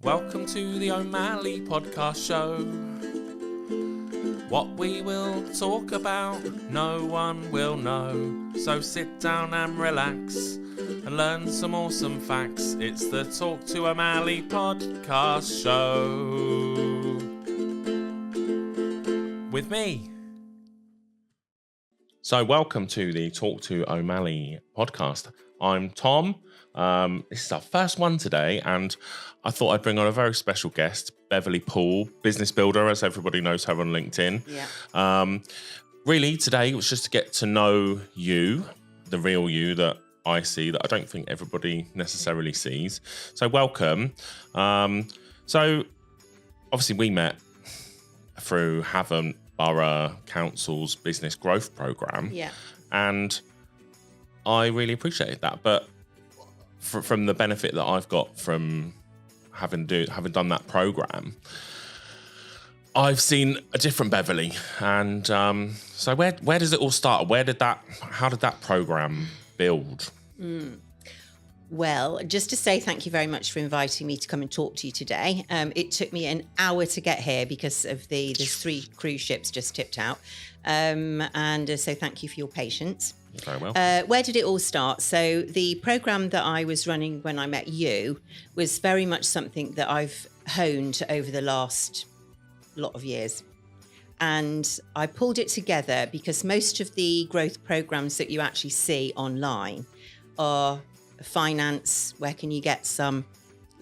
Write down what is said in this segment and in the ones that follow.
Welcome to the O'Malley podcast show. What we will talk about, no one will know. So sit down and relax and learn some awesome facts. It's the Talk to O'Malley podcast show. With me. So welcome to the Talk to O'Malley podcast. I'm Tom. This is our first one today, and I thought I'd bring on a very special guest, Beverley Poole, business builder, as everybody knows her on LinkedIn. Yeah. Really, today was just to get to know you, the real you that I see, that I don't think everybody necessarily sees. So welcome. So obviously we met through Havant Borough Council's business growth programme. Yeah. And I really appreciated that. But from the benefit that I've got from having done that programme, I've seen a different Beverley. And so where does it all start? How did that programme build? Well, just to say thank you very much for inviting me to come and talk to you today. It took me an hour to get here because of there's 3 cruise ships just tipped out. So thank you for your patience. Very well. Where did it all start? So the programme that I was running when I met you was very much something that I've honed over the last lot of years. And I pulled it together because most of the growth programmes that you actually see online are finance, where can you get some,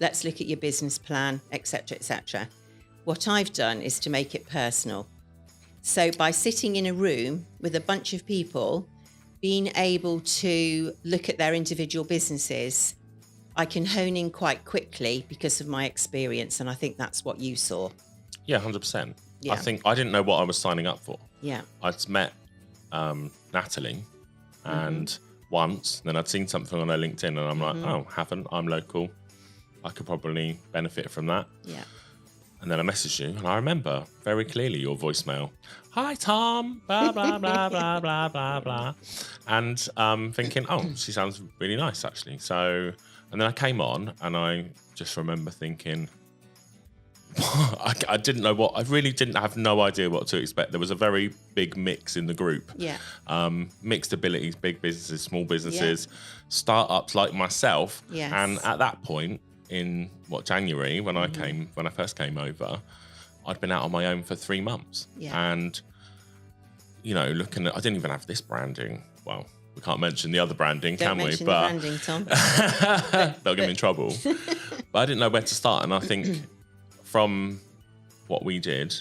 let's look at your business plan, etc., etc. What I've done is to make it personal. So by sitting in a room with a bunch of people, being able to look at their individual businesses, I can hone in quite quickly because of my experience, and I think that's what you saw. Yeah, 100%. Yeah. I think I didn't know what I was signing up for. Yeah. I'd met Natalie and once, then I'd seen something on her LinkedIn and I'm like, oh, haven't, I'm local. I could probably benefit from that. Yeah. And then I messaged you and I remember very clearly your voicemail. Hi, Tom, blah, blah, blah, blah, blah, blah, blah. And thinking, oh, she sounds really nice, actually. So, and then I came on and I just remember thinking, I didn't know I really didn't have no idea what to expect. There was a very big mix in the group. Yeah. Mixed abilities, big businesses, small businesses, startups like myself. Yes. And at that point in January, when I first came over, I'd been out on my own for 3 months. Yeah. And, looking at, I didn't even have this branding. Well, we can't mention the other branding, Don't can we? mention the branding, Tom. They'll get me in trouble. But I didn't know where to start. And I think from what we did,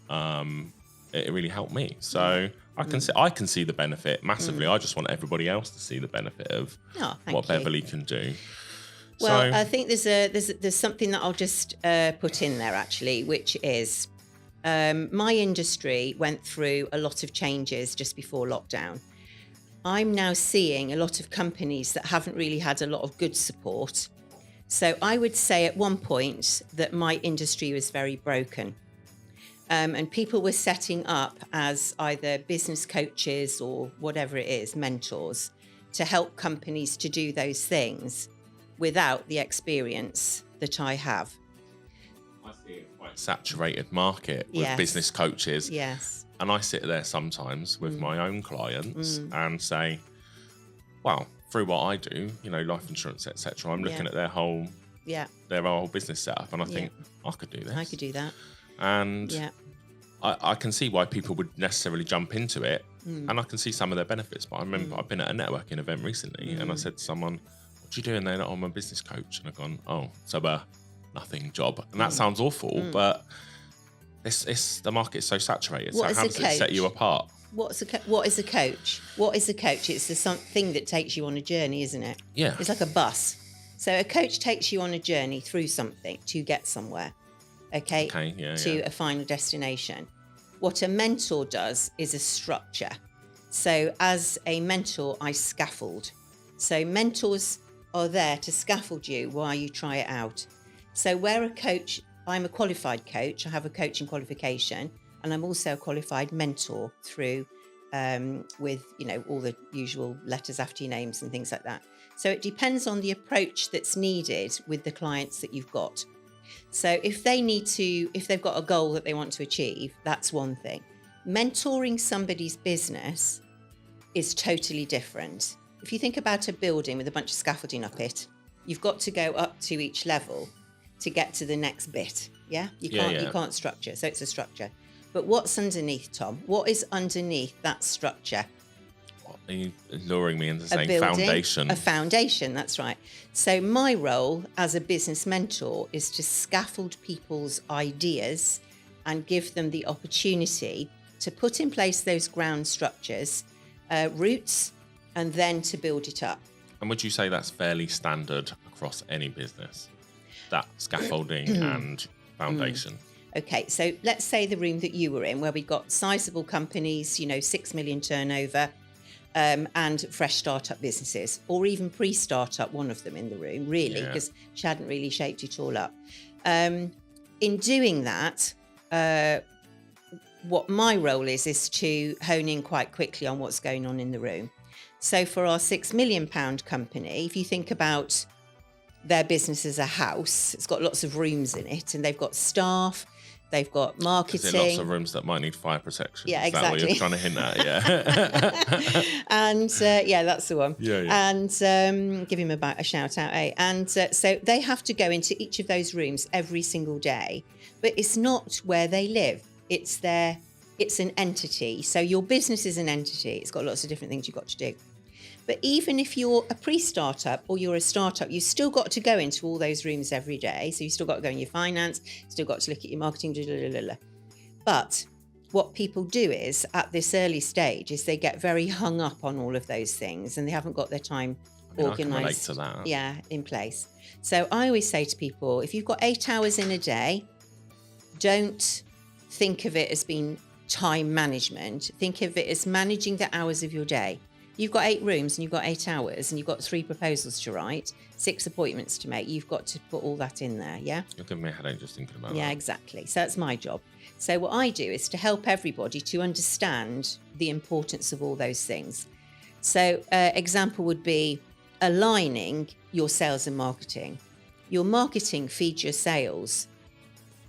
it really helped me. So I can see the benefit massively. I just want everybody else to see the benefit of what Beverley can do. Well, I think there's something that I'll just put in there actually, which is my industry went through a lot of changes just before lockdown. I'm now seeing a lot of companies that haven't really had a lot of good support. So I would say at one point that my industry was very broken. And people were setting up as either business coaches or whatever it is, mentors, to help companies to do those things without the experience that I have. I see it quite saturated market with business coaches. Yes. And I sit there sometimes with my own clients and say, well, through what I do, life insurance, etc., I'm looking at their whole business setup, and I think I could do this. I could do that. And I can see why people would necessarily jump into it, and I can see some of their benefits. But I remember I've been at a networking event recently, and I said to someone, "What do you do?" And they're like, "I'm a business coach," and I've gone, "Oh, so a nothing job," and that sounds awful, but it's the market's so saturated. So how does it set you apart? What is a coach? What is a coach? It's something that takes you on a journey, isn't it? Yeah. It's like a bus. So a coach takes you on a journey through something to get somewhere, to a final destination. What a mentor does is a structure. So as a mentor, I scaffold. So mentors are there to scaffold you while you try it out. So where a coach, I'm a qualified coach, I have a coaching qualification, and I'm also a qualified mentor through with, all the usual letters after your names and things like that. So it depends on the approach that's needed with the clients that you've got. So if they've got a goal that they want to achieve, that's one thing. Mentoring somebody's business is totally different. If you think about a building with a bunch of scaffolding up it, you've got to go up to each level to get to the next bit. Yeah? You can't structure. So it's a structure. But what's underneath, Tom? What is underneath that structure? Are you luring me into saying foundation? A foundation, that's right. So my role as a business mentor is to scaffold people's ideas and give them the opportunity to put in place those ground structures, roots, and then to build it up. And would you say that's fairly standard across any business, that scaffolding and foundation? Okay, so let's say the room that you were in, where we got sizable companies, 6 million turnover, and fresh startup businesses, or even pre-startup, one of them in the room, really, because she hadn't really shaped it all up. In doing that, what my role is to hone in quite quickly on what's going on in the room. So for our £6 million company, if you think about their business as a house, it's got lots of rooms in it, and they've got staff, they've got marketing. Is there lots of rooms that might need fire protection? Yeah, exactly. Is that what you're trying to hint at? Yeah. And that's the one. Yeah. And give him a shout out, eh? And so they have to go into each of those rooms every single day, but it's not where they live. It's an entity. So your business is an entity. It's got lots of different things you've got to do. But even if you're a pre-startup or you're a startup, you've still got to go into all those rooms every day. So you've still got to go in your finance, still got to look at your marketing, But what people do is, at this early stage, is they get very hung up on all of those things and they haven't got their time organised. I can relate to that. Yeah, in place. So I always say to people, if you've got 8 hours in a day, don't think of it as being time management. Think of it as managing the hours of your day. You've got 8 rooms and you've got 8 hours and you've got 3 proposals to write, 6 appointments to make. You've got to put all that in there, yeah? You're giving me a headache just thinking about that. Yeah, exactly. So that's my job. So what I do is to help everybody to understand the importance of all those things. So example would be aligning your sales and marketing. Your marketing feeds your sales.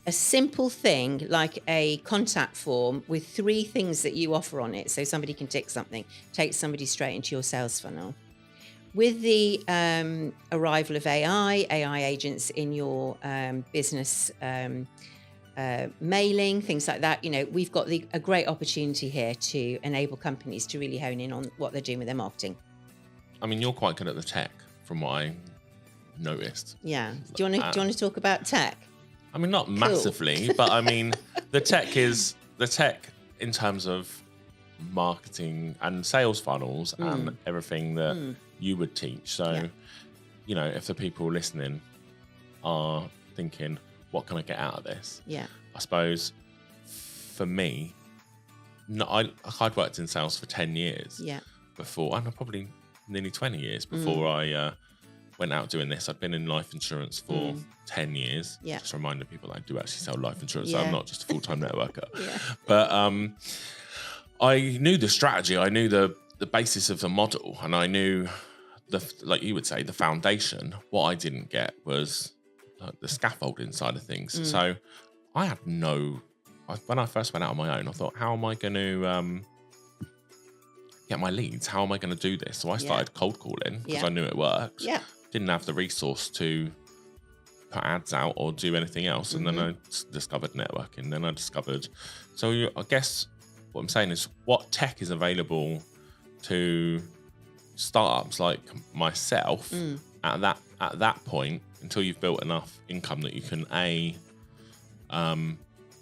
A simple thing like a contact form with 3 things that you offer on it, so somebody can tick something, takes somebody straight into your sales funnel. With the arrival of AI agents in your business mailing, things like that, we've got a great opportunity here to enable companies to really hone in on what they're doing with their marketing. I mean, you're quite good at the tech, from what I noticed. Yeah. Do you want to talk about tech? I mean, not massively, but I mean, the tech in terms of marketing and sales funnels and everything that you would teach. So, if the people listening are thinking, what can I get out of this? Yeah. I suppose for me, I'd worked in sales for 10 years before, and probably nearly 20 years before I went out doing this. I'd been in life insurance for 10 years. Yeah. Just reminding people that I do actually sell life insurance. So I'm not just a full-time networker. But I knew the strategy. I knew the basis of the model. And I knew, like you would say, the foundation. What I didn't get was the scaffolding side of things. So I had when I first went out on my own, I thought, how am I going to get my leads? How am I going to do this? So I started cold calling because I knew it worked. Yeah. Didn't have the resource to put ads out or do anything else. And then I discovered networking. Then I discovered. So I guess what I'm saying is, what tech is available to startups like myself at that point, until you've built enough income that you can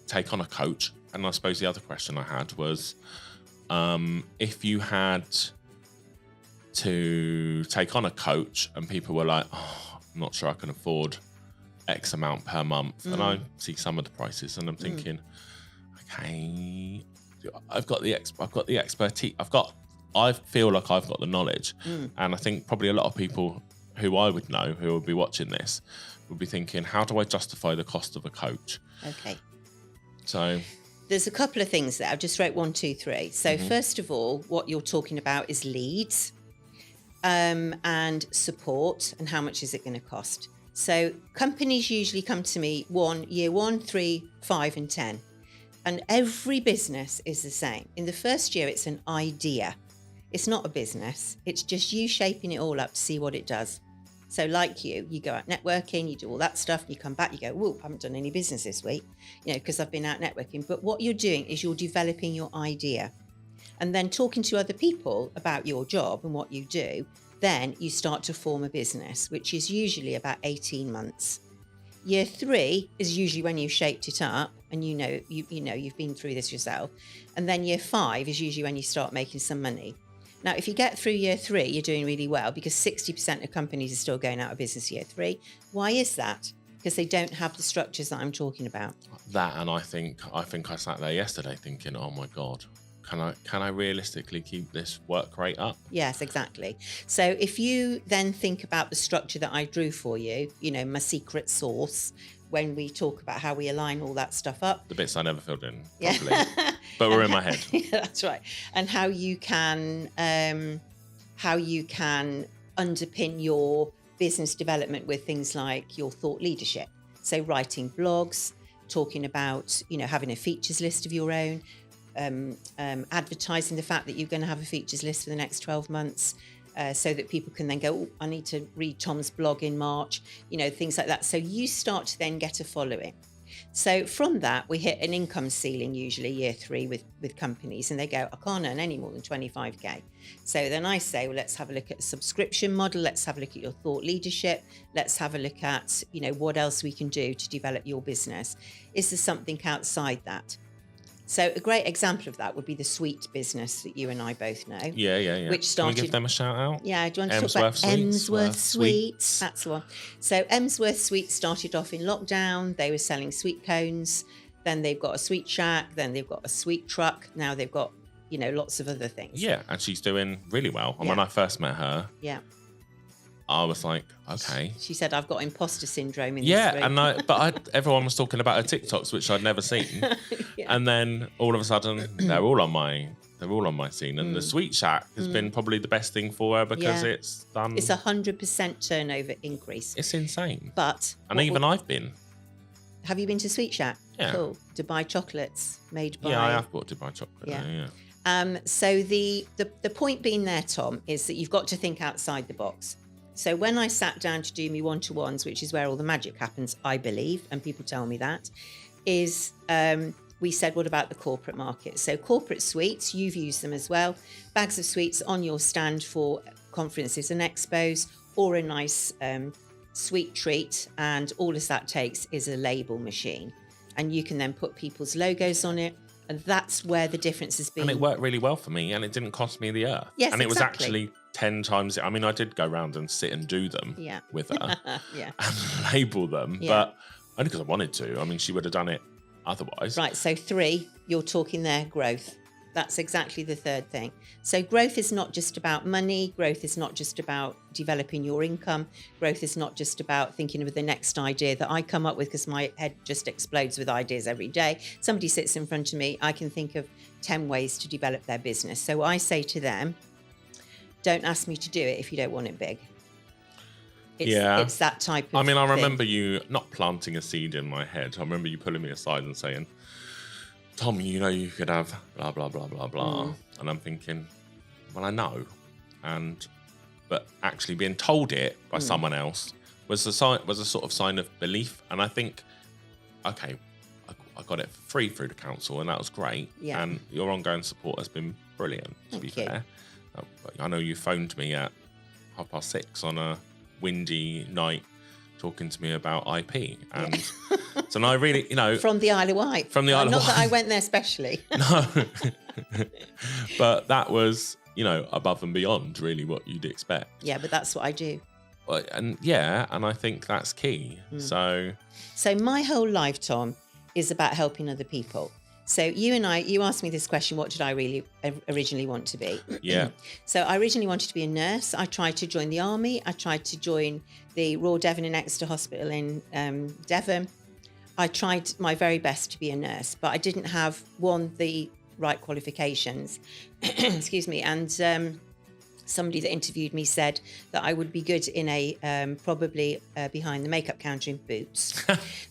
take on a coach. And I suppose the other question I had was, if you had to take on a coach and people were like, I'm not sure I can afford X amount per month. And I see some of the prices and I'm thinking, okay, I've got the expertise. I feel like I've got the knowledge. And I think probably a lot of people who I would know who would be watching this would be thinking, how do I justify the cost of a coach? Okay. So there's a couple of things there. I've just wrote 1, 2, 3. So first of all, what you're talking about is leads and support, and how much is it going to cost. So companies usually come to me year 1, 3, 5 and 10. And every business is the same. In the first year, it's an idea. It's not a business. It's just you shaping it all up to see what it does. So like you go out networking, you do all that stuff, you come back, you go, whoa, I haven't done any business this week, because I've been out networking. But what you're doing is you're developing your idea and then talking to other people about your job and what you do. Then you start to form a business, which is usually about 18 months. Year 3 is usually when you've shaped it up and you've been through this yourself. And then year 5 is usually when you start making some money. Now, if you get through year 3, you're doing really well because 60% of companies are still going out of business year 3. Why is that? Because they don't have the structures that I'm talking about. That, and I think I sat there yesterday thinking, oh my God, can I realistically keep this work rate up? Yes, exactly. So if you then think about the structure that I drew for you, my secret sauce, when we talk about how we align all that stuff up. The bits I never filled in properly, but we're in my head. Yeah, that's right. And how you can underpin your business development with things like your thought leadership. So writing blogs, talking about, having a features list of your own, advertising the fact that you're going to have a features list for the next 12 months. So that people can then go, oh, I need to read Tom's blog in March, things like that. So you start to then get a following. So from that, we hit an income ceiling, usually year 3 with companies, and they go, I can't earn any more than 25k. So then I say, well, let's have a look at a subscription model. Let's have a look at your thought leadership. Let's have a look at, what else we can do to develop your business. Is there something outside that? So a great example of that would be the sweet business that you and I both know. Yeah. Which started. Can we give them a shout out? Yeah, do you want to talk about Emsworth Sweets? That's the one. So Emsworth Sweets started off in lockdown. They were selling sweet cones. Then they've got a sweet shack. Then they've got a sweet truck. Now they've got, lots of other things. Yeah, and she's doing really well. And when I first met her, I was like, okay. She said, I've got imposter syndrome in this room. Yeah, everyone was talking about her TikToks, which I'd never seen. And then all of a sudden, they're all on my scene. And the Sweet Shack has been probably the best thing for her because it's done. It's 100% turnover increase. It's insane. And even I've been. Have you been to Sweet Shack? Yeah. Dubai chocolates made by. Yeah, I have bought Dubai chocolate. Yeah. So the point being there, Tom, is that you've got to think outside the box. So when I sat down to do me one-to-ones, which is where all the magic happens, I believe, and people tell me that, is we said, what about the corporate market? So corporate sweets, you've used them as well. Bags of sweets on your stand for conferences and expos, or a nice sweet treat. And all that takes is a label machine. And you can then put people's logos on it. And that's where the difference has been. And it worked really well for me, and it didn't cost me the earth. Yes, and it was actually 10 times. I mean, I did go around and sit and do them with her and label them, but only because I wanted to. I mean, she would have done it otherwise. Right. So 3, you're talking there, growth. That's exactly the third thing. So growth is not just about money. Growth is not just about developing your income. Growth is not just about thinking of the next idea that I come up with, because my head just explodes with ideas every day. Somebody sits in front of me, I can think of 10 ways to develop their business. So I say to them, don't ask me to do it if you don't want it big. It's that type of I remember you not planting a seed in my head. I remember you pulling me aside and saying, Tom, you could have blah, blah, blah, blah, blah. And I'm thinking, well, I know. But actually being told it by someone else was a sort of sign of belief. And I think, okay, I got it for free through the council, and that was great. Yeah. And your ongoing support has been brilliant, to be fair. I know you phoned me at 6:30 on a windy night talking to me about IP. And so now I really, From the Isle of Wight. Not that I went there specially. No. But that was, above and beyond really what you'd expect. Yeah, but that's what I do. And I think that's key. So my whole life, Tom, is about helping other people. So you asked me this question, what did I really originally want to be? Yeah. So I originally wanted to be a nurse. I tried to join the army. I tried to join the Royal Devon and Exeter Hospital in Devon. I tried my very best to be a nurse, but I didn't have, the right qualifications. Excuse me. And somebody that interviewed me said that I would be good in a probably behind the makeup counter in boots.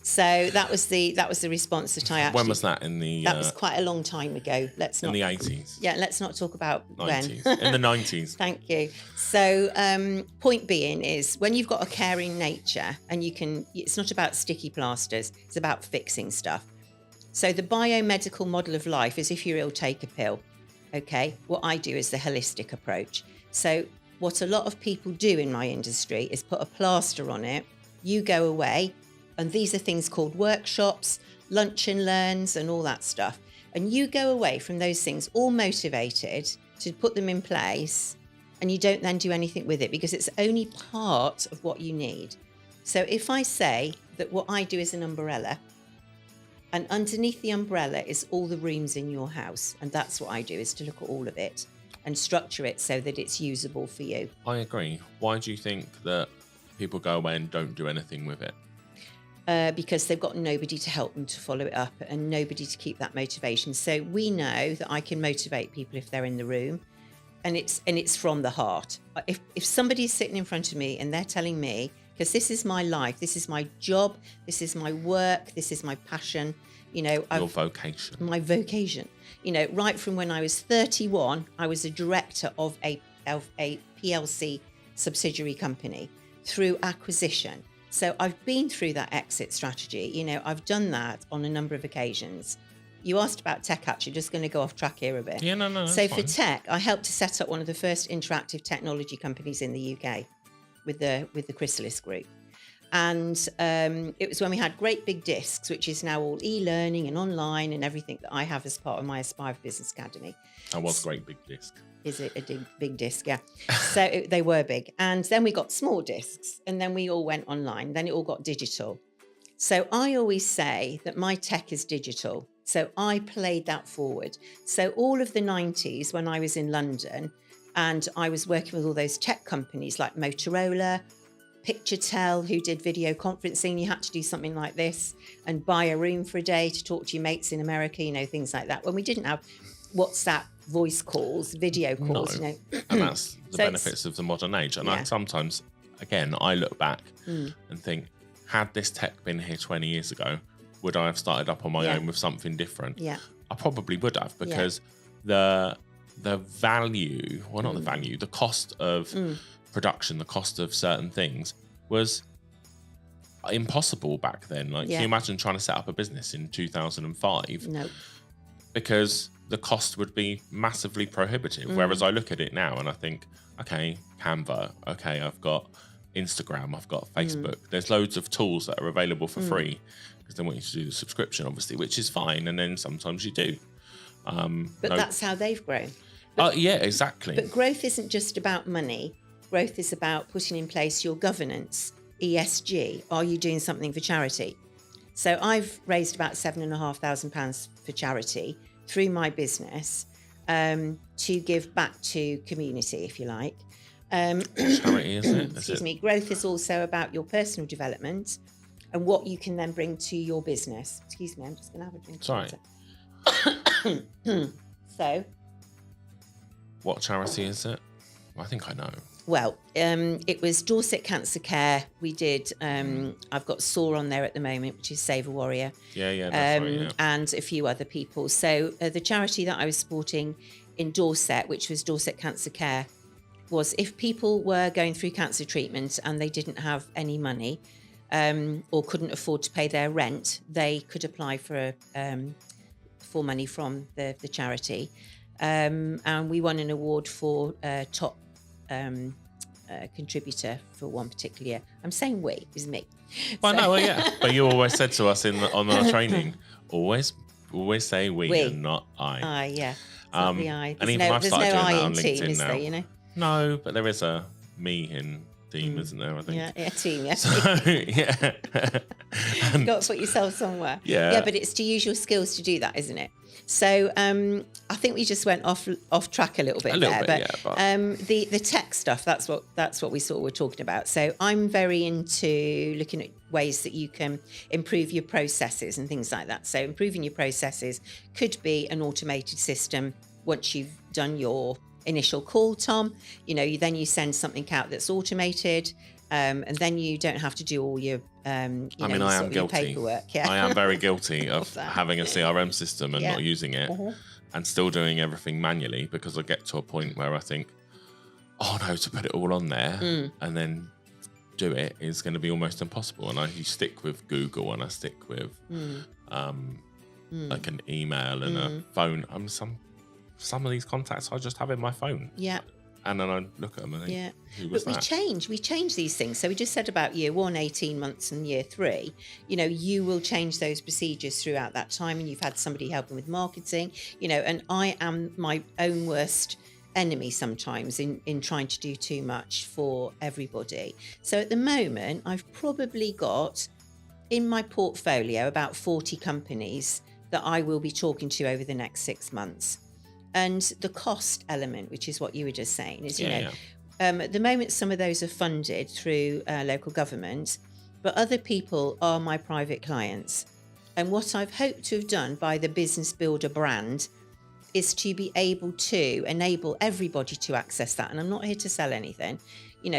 So that was the response that I actually. When was that? In the that was quite a long time ago. Let's not in the 80s. Yeah, let's not talk about 90s. when. In the 90s. Thank you. So point being is when you've got a caring nature and it's not about sticky plasters, it's about fixing stuff. So the biomedical model of life is if you're ill, take a pill. Okay, what I do is the holistic approach. So what a lot of people do in my industry is put a plaster on it, you go away, and these are things called workshops, lunch and learns and all that stuff. And you go away from those things all motivated to put them in place, and you don't then do anything with it because it's only part of what you need. So if I say that what I do is an umbrella, and underneath the umbrella is all the rooms in your house, and that's what I do, is to look at all of it and structure it so that it's usable for you. I agree. Why do you think that people go away and don't do anything with it? Because they've got nobody to help them to follow it up and nobody to keep that motivation. So we know that I can motivate people if they're in the room, and it's from the heart. If somebody's sitting in front of me and they're telling me, because this is my life, this is my job, this is my work, this is my passion, your vocation. My vocation. Right from when I was 31, I was a director of a PLC subsidiary company through acquisition. So I've been through that exit strategy. I've done that on a number of occasions. You asked about tech, actually, just going to go off track here a bit. Yeah, no. So for tech, I helped to set up one of the first interactive technology companies in the UK with the Chrysalis Group. And it was when we had great big discs, which is now all e-learning and online and everything that I have as part of my Aspire Business Academy. That was great big disc. Is it a big disc? Yeah. So they were big. And then we got small discs, and then we all went online. Then it all got digital. So I always say that my tech is digital. So I played that forward. So all of the 90s when I was in London and I was working with all those tech companies like Motorola, Picturetel, who did video conferencing. You had to do something like this and buy a room for a day to talk to your mates in America, things like that. When we didn't have WhatsApp voice calls, video calls, And that's the benefits of the modern age. And I sometimes, again, I look back and think, had this tech been here 20 years ago, would I have started up on my own with something different? Yeah. I probably would have, because the value, well, not the value, the cost of production, the cost of certain things was impossible back then. Like, can you imagine trying to set up a business in 2005? No. Because the cost would be massively prohibitive. Whereas I look at it now and I think, okay, Canva, okay, I've got Instagram, I've got Facebook. There's loads of tools that are available for free because they want you to do the subscription, obviously, which is fine. And then sometimes you do. But that's how they've grown. Yeah, exactly. But growth isn't just about money. Growth is about putting in place your governance, ESG. Are you doing something for charity? So I've raised about £7,500 for charity through my business to give back to community, if you like. Charity, is it? Excuse me. Growth is also about your personal development and what you can then bring to your business. Excuse me, I'm just going to have a drink. Sorry. So, what charity is it? I think I know. Well, it was Dorset Cancer Care. We did. I've got SOAR on there at the moment, which is Save a Warrior. Yeah, that's right, yeah. And a few other people. So the charity that I was supporting in Dorset, which was Dorset Cancer Care, was if people were going through cancer treatment and they didn't have any money or couldn't afford to pay their rent, they could apply for money from the charity. And we won an award for top contributor for one particular year. I'm saying we, it was me. Well, no, well, yeah. But you always said to us on our training, always say we and not I. I, yeah. Not the I. And even I've started doing that on LinkedIn team, now. There, No, but there is a me in team, isn't there? I think. Yeah, team. Yeah. So, yeah. You've got to put yourself somewhere. Yeah. Yeah, but it's to use your skills to do that, isn't it? So I think we just went off track a little bit there. The tech stuff, that's what we sort of were talking about. So I'm very into looking at ways that you can improve your processes and things like that. So improving your processes could be an automated system once you've done your initial call, Tom. Then you send something out that's automated, and then you don't have to do all your, I am your guilty. paperwork. Yeah. I am very guilty of having a CRM system and not using it, and still doing everything manually, because I get to a point where I think, oh no, to put it all on there and then do it is going to be almost impossible. And I stick with Google, and I stick with like an email and a phone. Some of these contacts I just have in my phone. Yeah. And then I look at them and think, who was that? We change these things. So we just said about year 1, 18 months, and year 3, you will change those procedures throughout that time, and you've had somebody helping with marketing, and I am my own worst enemy sometimes in trying to do too much for everybody. So at the moment, I've probably got in my portfolio about 40 companies that I will be talking to over the next 6 months. And the cost element, which is what you were just saying, is, at the moment, some of those are funded through local government, but other people are my private clients. And what I've hoped to have done by the Business Builder brand is to be able to enable everybody to access that. And I'm not here to sell anything,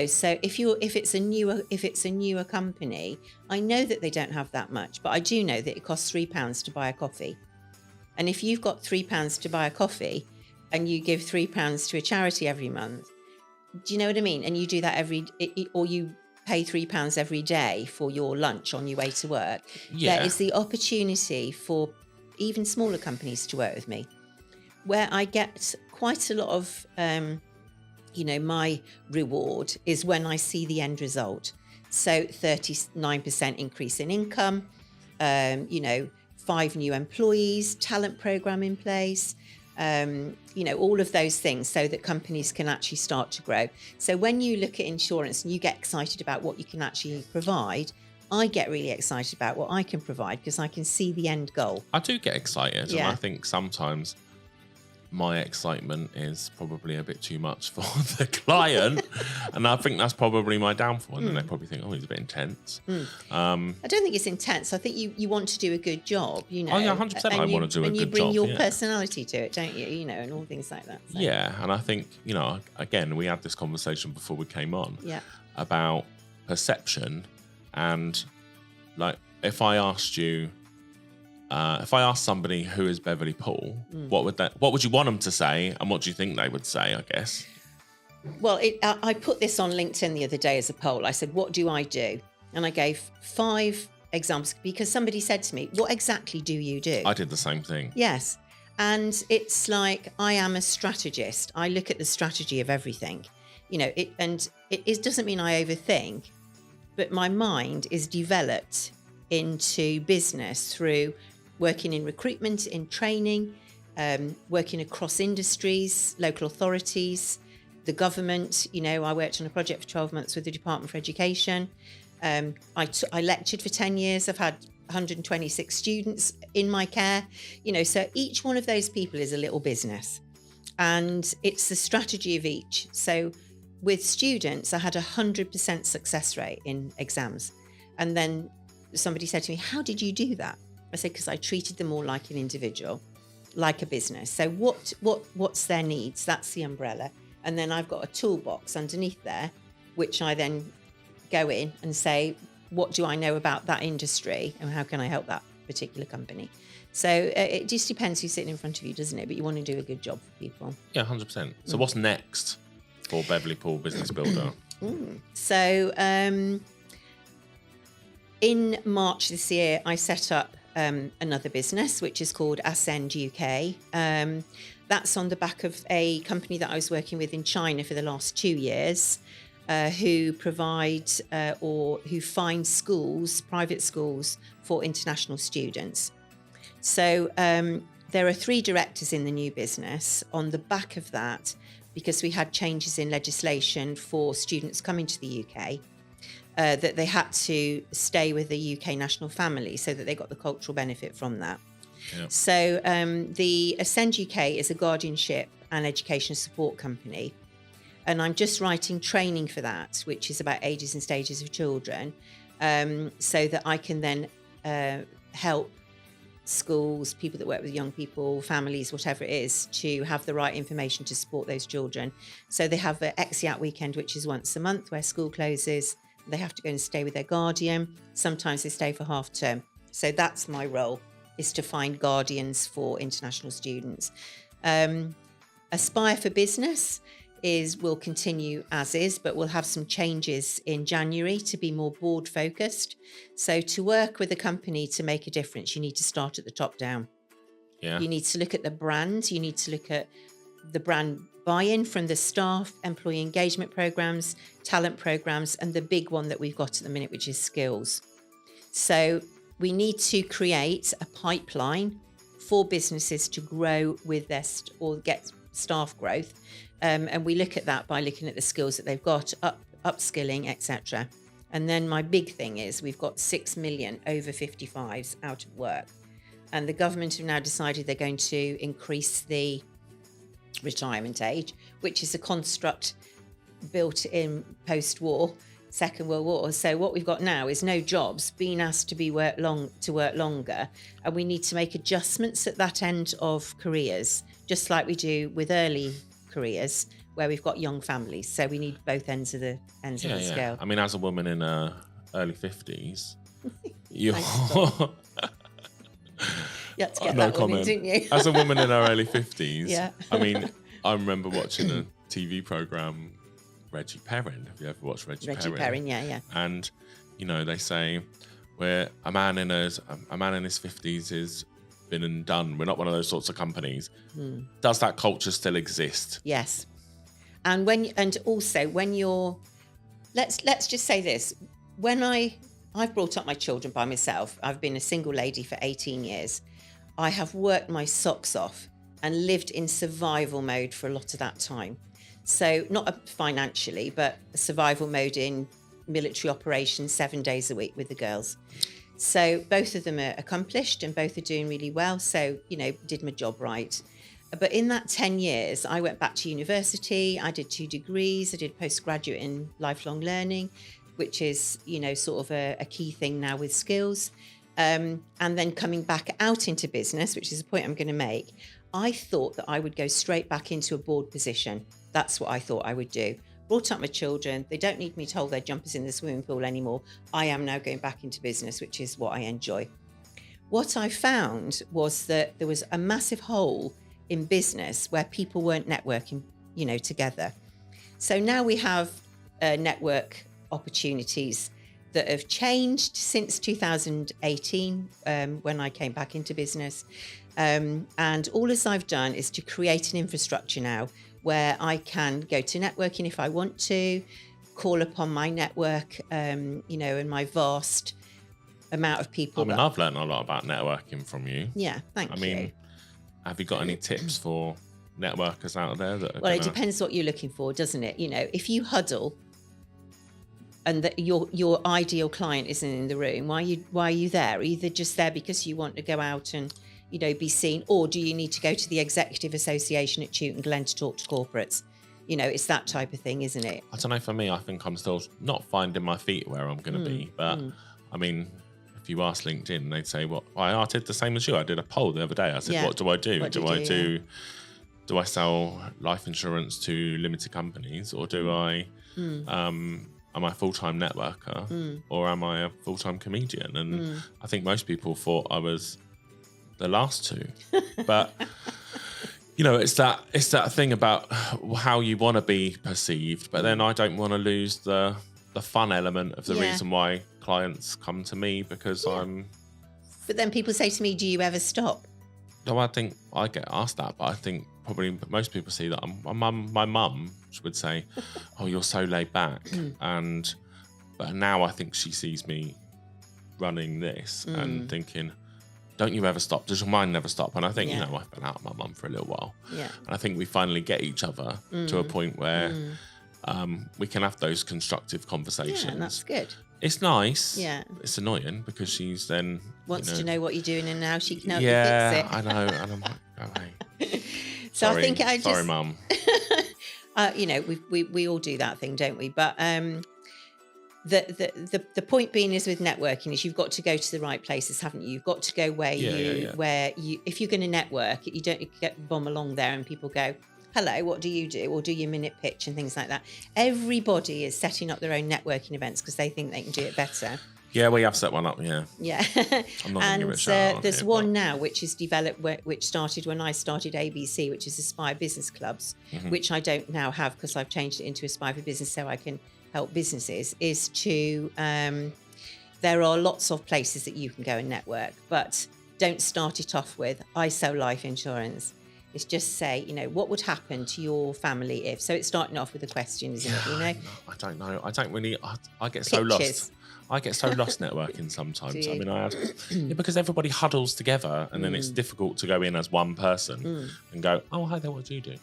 so if it's a newer company, I know that they don't have that much, but I do know that it costs £3 to buy a coffee. And if you've got £3 to buy a coffee and you give £3 to a charity every month, do you know what I mean? And you do that or you pay £3 every day for your lunch on your way to work. There is the opportunity for even smaller companies to work with me, where I get quite a lot of, my reward is when I see the end result. So 39% increase in income, 5 new employees, talent program in place, all of those things, so that companies can actually start to grow. So when you look at insurance and you get excited about what you can actually provide, I get really excited about what I can provide, because I can see the end goal. I do get excited, and I think sometimes my excitement is probably a bit too much for the client, and I think that's probably my downfall. And then they probably think, oh, he's a bit intense. I don't think it's intense. I think you want to do a good job, Oh yeah, 100%. I want to do a good job. And you bring your personality to it, don't you? And all things like that. So. Yeah, and I think, again, we had this conversation before we came on about perception, and like if I asked somebody who is Beverley Poole, what would you want them to say, and what do you think they would say, I guess? Well, I put this on LinkedIn the other day as a poll. I said, what do I do? And I gave 5 examples, because somebody said to me, what exactly do you do? I did the same thing. Yes. And it's like, I am a strategist. I look at the strategy of everything, it doesn't mean I overthink, but my mind is developed into business through working in recruitment, in training, working across industries, local authorities, the government. I worked on a project for 12 months with the Department for Education. I lectured for 10 years. I've had 126 students in my care. So each one of those people is a little business, and it's the strategy of each. So with students, I had 100% success rate in exams. And then somebody said to me, how did you do that? I said, because I treated them all like an individual, like a business. So what's their needs? That's the umbrella. And then I've got a toolbox underneath there, which I then go in and say, what do I know about that industry, and how can I help that particular company? So it just depends who's sitting in front of you, doesn't it? But you want to do a good job for people. Yeah, 100%. So what's next for Beverley Poole Business Builder? So in March this year, I set up another business, which is called Ascend UK. That's on the back of a company that I was working with in China for the last 2 years, who provide or who find schools, private schools, for international students. So there are 3 directors in the new business on the back of that, because we had changes in legislation for students coming to the UK. That they had to stay with the UK national family, so that they got the cultural benefit from that. Yep. So the Ascend UK is a guardianship and education support company. And I'm just writing training for that, which is about ages and stages of children, so that I can then help schools, people that work with young people, families, whatever it is, to have the right information to support those children. So they have an Exeat weekend, which is once a month, where school closes. They have to go and stay with their guardian. Sometimes they stay for half term. So that's my role, is to find guardians for international students. Aspire for Business will continue as is, but we'll have some changes in January to be more board focused. So to work with a company to make a difference, you need to start at the top down. Yeah. You need to look at the brand. You need to look at the brand buy-in from the staff, employee engagement programs, talent programs, and the big one that we've got at the minute, which is skills. So we need to create a pipeline for businesses to grow with their or get staff growth. And we look at that by looking at the skills that they've got, upskilling, etc. And then my big thing is we've got 6 million over 55s out of work. And the government have now decided they're going to increase the retirement age, which is a construct built in post-war, Second World War. So what we've got now is no jobs, being asked to work longer, and we need to make adjustments at that end of careers, just like we do with early careers where we've got young families. So we need both ends of the scale. I mean, as a woman in her early 50s, you're You had to get that one in, didn't you? As a woman in her early 50s, yeah. I mean, I remember watching a TV programme, Reggie Perrin. Have you ever watched Reggie Perrin? Reggie Perrin, yeah. And, you know, they say where a man in his 50s is been and done. We're not one of those sorts of companies. Does that culture still exist? Yes. And also when you're, let's just say this, when I've brought up my children by myself. I've been a single lady for 18 years. I have worked my socks off and lived in survival mode for a lot of that time. So not financially, but a survival mode in military operations 7 days a week with the girls. So both of them are accomplished and both are doing really well. So, you know, did my job right. But in that 10 years, I went back to university. I did 2 degrees. I did postgraduate in lifelong learning, which is, you know, sort of a key thing now with skills. And then coming back out into business, which is a point I'm going to make, I thought that I would go straight back into a board position. That's what I thought I would do. Brought up my children. They don't need me to hold their jumpers in the swimming pool anymore. I am now going back into business, which is what I enjoy. What I found was that there was a massive hole in business where people weren't networking, you know, together. So now we have network opportunities that have changed since 2018 when I came back into business. And all as I've done is to create an infrastructure now where I can go to networking if I want to, call upon my network, you know, and my vast amount of people. I mean, I've learned a lot about networking from you. Yeah, thank you. I mean, have you got any tips for networkers out there? It depends what you're looking for, doesn't it? You know, if you huddle and that your ideal client isn't in the room, why are you there? Either just there because you want to go out and, you know, be seen, or do you need to go to the executive association at Chewton Glen to talk to corporates? You know, it's that type of thing, isn't it? I don't know. For me, I think I'm still not finding my feet where I'm going to be. But I mean, if you ask LinkedIn, they'd say, "What?" I did the same as you. I did a poll the other day. I said, "What do I do? Do I sell life insurance to limited companies, or do I?" Am I a full-time networker or am I a full-time comedian? And I think most people thought I was the last two. But, you know, it's that thing about how you want to be perceived. But then I don't want to lose the fun element of the reason why clients come to me, because I'm... But then people say to me, do you ever stop? No, I think I get asked that, but I think probably most people see that. My mum would say, "Oh, you're so laid back," but now I think she sees me running this and thinking, "Don't you ever stop? Does your mind never stop?" And I think, you know, I've been out of my mum for a little while, and I think we finally get each other to a point where we can have those constructive conversations. Yeah, and that's good. It's nice. Yeah. It's annoying because she's then wants to know what you're doing and how she can help you fix it. I know. And I'm like, oh, hey. So sorry, I think sorry, Mum. You know, we all do that thing, don't we? But the point being is with networking is you've got to go to the right places, haven't you? You've got to go where where you, if you're going to network, you don't get bomb along there and people go, hello, what do you do? Or do your minute pitch and things like that. Everybody is setting up their own networking events because they think they can do it better. Yeah, we have set one up, yeah. Yeah. I'm not going to give it a shout out there's here, one now which is developed, which started when I started ABC, which is Aspire Business Clubs, which I don't now have because I've changed it into Aspire for Business so I can help businesses, is to, there are lots of places that you can go and network, but don't start it off with, I sell life insurance. It's just say, you know, what would happen to your family if, so it's starting off with a question, isn't it, you know? I don't know. I don't really, I get so lost. I get so lost networking sometimes. I mean, because everybody huddles together and then it's difficult to go in as one person and go, oh, hi there, what do you do?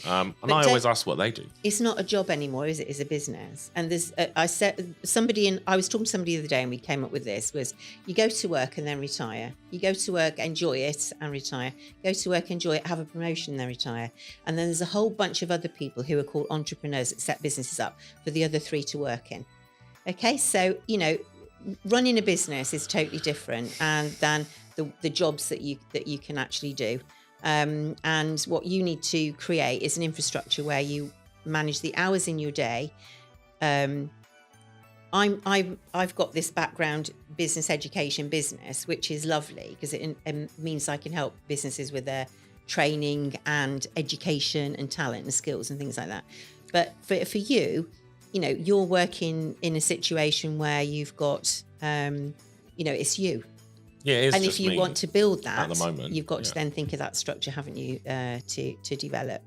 And I always ask what they do. It's not a job anymore, is it? It's a business. And there's, I was talking to somebody the other day and we came up with this, was you go to work and then retire. You go to work, enjoy it and retire. Go to work, enjoy it, have a promotion, then retire. And then there's a whole bunch of other people who are called entrepreneurs that set businesses up for the other three to work in. Okay, so, you know, running a business is totally different than the jobs that you can actually do. And what you need to create is an infrastructure where you manage the hours in your day. I've got this background, business education business, which is lovely because it means I can help businesses with their training and education and talent and skills and things like that. But for you, you know, you're working in a situation where you've got, you know, it's you. Yeah, it is. And if you want to build that, at the moment, you've got to then think of that structure, haven't you, to develop.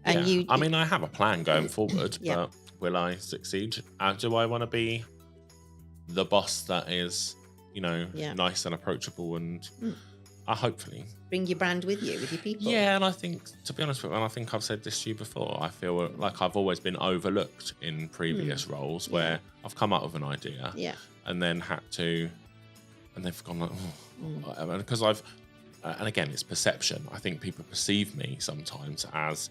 And I mean, I have a plan going forward, but will I succeed? Do I want to be the boss that is, you know, nice and approachable and hopefully bring your brand with you, with your people. Yeah, and I think, to be honest with you, and I think I've said this to you before, I feel like I've always been overlooked in previous roles where I've come up with an idea and then had to, and they've gone like, because and again, it's perception. I think people perceive me sometimes as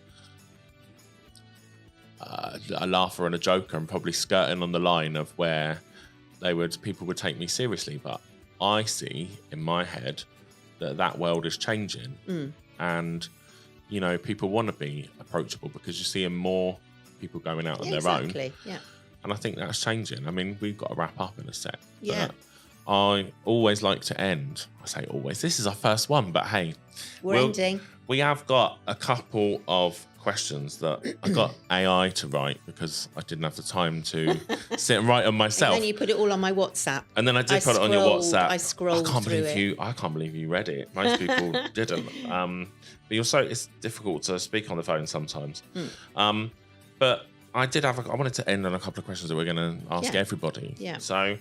a laugher and a joker and probably skirting on the line of where people would take me seriously. But I see in my head that world is changing and, you know, people want to be approachable because you're seeing more people going out on their own. Yeah. And I think that's changing. I mean, we've got to wrap up in a sec. Yeah. I always like to end. I say always. This is our first one, but hey. We're ending. We have got a couple of questions that I got AI to write because I didn't have the time to sit and write them myself. And then you put it all on my WhatsApp. And then I did put it on your WhatsApp. I scrolled through it. I can't believe you read it. Most people didn't. But it's difficult to speak on the phone sometimes. But I wanted to end on a couple of questions that we're going to ask everybody. Yeah. So,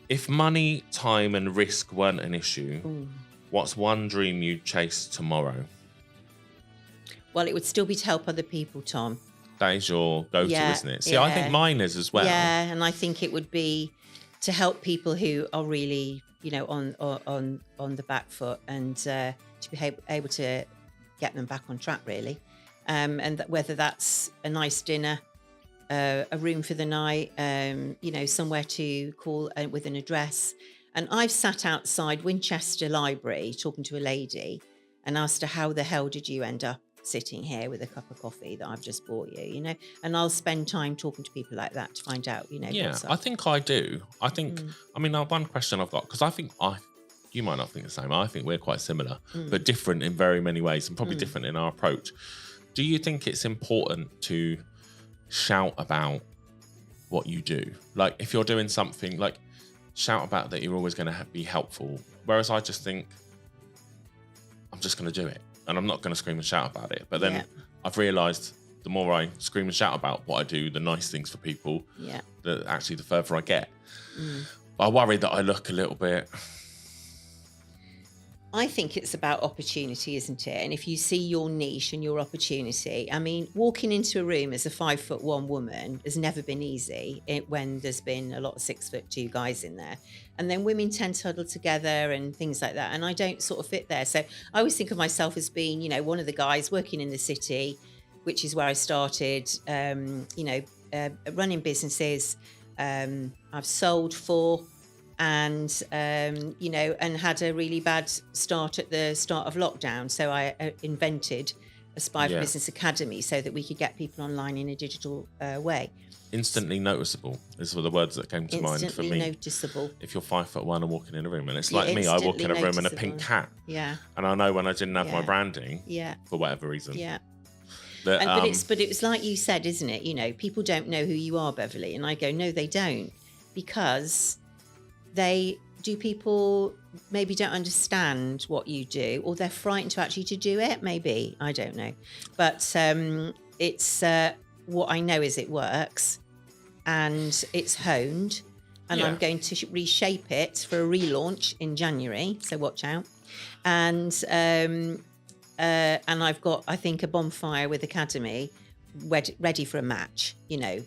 if money, time, and risk weren't an issue, what's one dream you'd chase tomorrow? Well, it would still be to help other people, Tom. That is your go-to, isn't it? See, I think mine is as well. Yeah, and I think it would be to help people who are really, you know, on the back foot and to be able to get them back on track, really. And whether that's a nice dinner, a room for the night, you know, somewhere to call with an address. And I've sat outside Winchester Library talking to a lady and asked her, how the hell did you end up sitting here with a cup of coffee that I've just bought you, you know? And I'll spend time talking to people like that to find out, you know. Yeah, I think I do. I think, I mean, one question I've got, because I think you might not think the same. I think we're quite similar, but different in very many ways and probably different in our approach. Do you think it's important to shout about what you do? Like, if you're doing something, like, shout about that you're always going to be helpful. Whereas I just think, I'm just going to do it. And I'm not going to scream and shout about it. But then I've realised the more I scream and shout about what I do, the nice things for people, that actually the further I get. But I worry that I look a little bit... I think it's about opportunity, isn't it? And if you see your niche and your opportunity, I mean, walking into a room as a 5'1" woman has never been easy when there's been a lot of 6'2" guys in there. And then women tend to huddle together and things like that. And I don't sort of fit there. So I always think of myself as being, you know, one of the guys working in the city, which is where I started, you know, running businesses, I've sold for, and and had a really bad start at the start of lockdown. So I invented Aspire for Business Academy so that we could get people online in a digital way. Instantly noticeable. These were the words that came to mind for me. Instantly noticeable. If you're 5'1" and walking in a room, and it's like me, I walk in a room in a pink hat. Yeah. And I know when I didn't have my branding. Yeah. For whatever reason. Yeah. That, but it's like you said, isn't it? People don't know who you are, Beverley, and I go, no, they don't, because people maybe don't understand what you do, or they're frightened to do it. Maybe, I don't know, but it's what I know is it works, and it's honed, and I'm going to reshape it for a relaunch in January. So watch out, and I've got, I think, a bonfire with Academy ready for a match.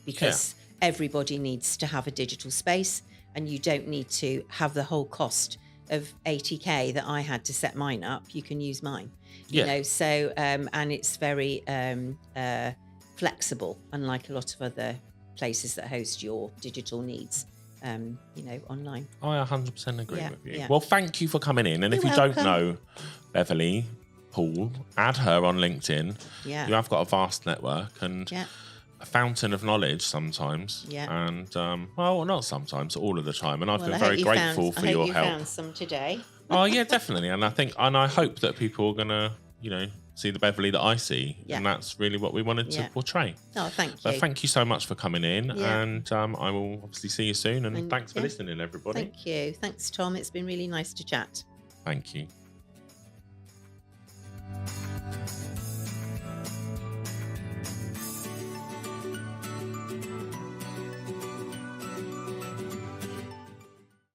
Because everybody needs to have a digital space, and you don't need to have the whole cost of 80k that I had to set mine up. You can use mine. So and it's very flexible, unlike a lot of other places that host your digital needs, online. I 100% agree with you. Yeah. Well, thank you for coming in. And You're if you welcome. don't know Beverley Poole, add her on LinkedIn. Yeah. You have got a vast network and a fountain of knowledge sometimes. Yeah. And, well, not sometimes, all of the time. And I've been I very hope grateful for your help. Found some today. Oh, yeah, definitely. And I hope that people are going to, see the Beverley that I see. Yeah. And that's really what we wanted to portray. Oh, thank you. But thank you so much for coming in. Yeah. And I will obviously see you soon. And thanks for listening, everybody. Thank you. Thanks, Tom. It's been really nice to chat. Thank you.